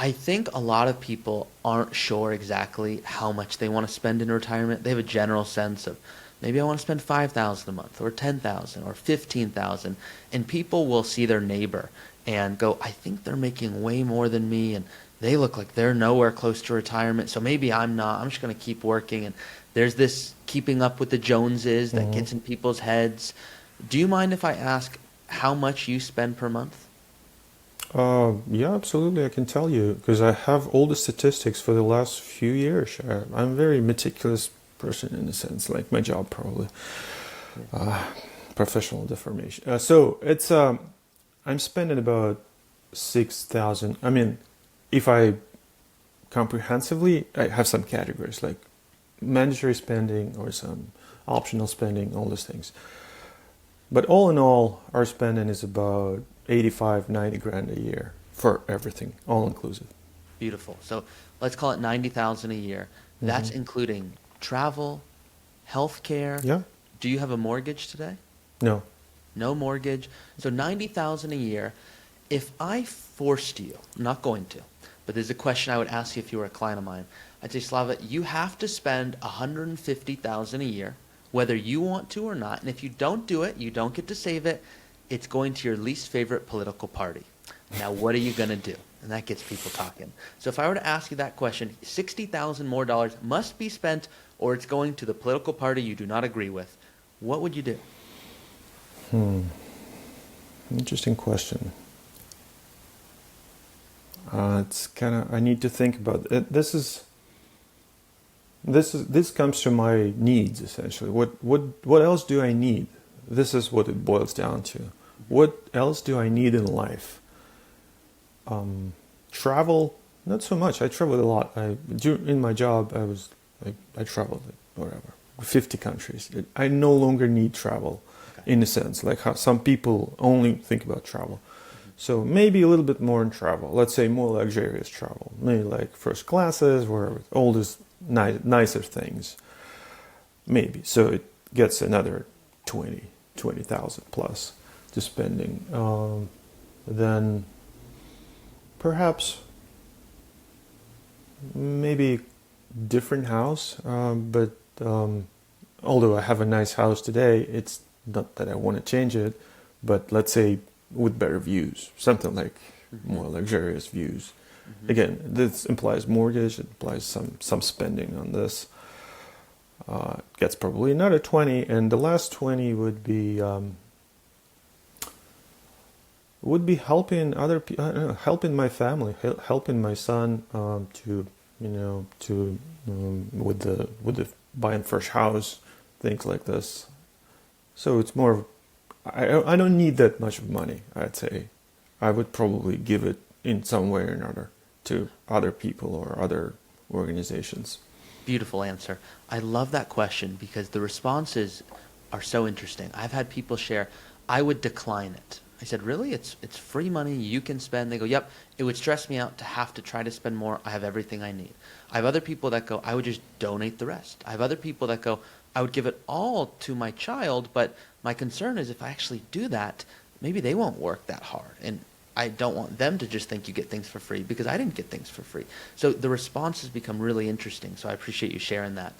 I think a lot of people aren't sure exactly how much they want to spend in retirement. They have a general sense of maybe I want to spend 5,000 a month or 10,000 or 15,000, and people will see their neighbor and go, I think they're making way more than me and they look like they're nowhere close to retirement, so maybe I'm not. I'm just going to keep working, and there's this keeping up with the Joneses that Hmm. gets in people's heads. Do you mind if I ask how much you spend per month? Yeah, absolutely. I can tell you because I have all the statistics for the last few years. I'm a very meticulous person in a sense, like my job probably, Yeah. uh, professional deformation. So I'm spending about 6,000. I mean, if I comprehensively, I have some categories like mandatory spending or some optional spending, all those things. But all in all, our spending is about 85, 90 grand a year for everything, all inclusive. Beautiful. So let's call it 90,000 a year. That's Hmm. including travel, healthcare. Yeah? Do you have a mortgage today? No. No mortgage. So 90,000 a year. If I forced you, I'm not going to, but there's a question I would ask you if you were a client of mine. I'd say, Slava, you have to spend 150,000 a year, whether you want to or not. And if you don't do it, you don't get to save it. It's going to your least favorite political party. Now, what are you going to do? And that gets people talking. So if I were to ask you that question, 60,000 more dollars must be spent or it's going to the political party you do not agree with. What would you do? Hmm. Interesting question. It's kind of, I need to think about it. This comes to my needs essentially. What else do I need? This is what it boils down to. What else do I need in life? Travel, not so much. I traveled a lot. In my job, I traveled like, whatever 50 countries. I no longer need travel, Okay. in a sense. Like how some people only think about travel. So maybe a little bit more in travel. Let's say more luxurious travel, maybe like first classes, where all these nicer things. Maybe so it gets another 20,000 plus to spending. Then perhaps maybe different house, but although I have a nice house today, it's not that I want to change it. But let's say with better views, something like Hmm. more luxurious views. Hmm. Again, this implies mortgage. It implies some spending on this. Gets probably another 20, and the last 20 would be helping other people, helping my family, helping my son to with the buying first house, things like this. So it's more. I don't need that much of money. I'd say I would probably give it in some way or another to other people or other organizations. Beautiful answer. I love that question because the responses are so interesting. I've had people share, I would decline it. I said, really? It's free money you can spend. They go, yep, it would stress me out to have to try to spend more. I have everything I need. I have other people that go, I would just donate the rest. I have other people that go, I would give it all to my child, but my concern is if I actually do that, maybe they won't work that hard. And I don't want them to just think you get things for free because I didn't get things for free. So the responses become really interesting. So I appreciate you sharing that.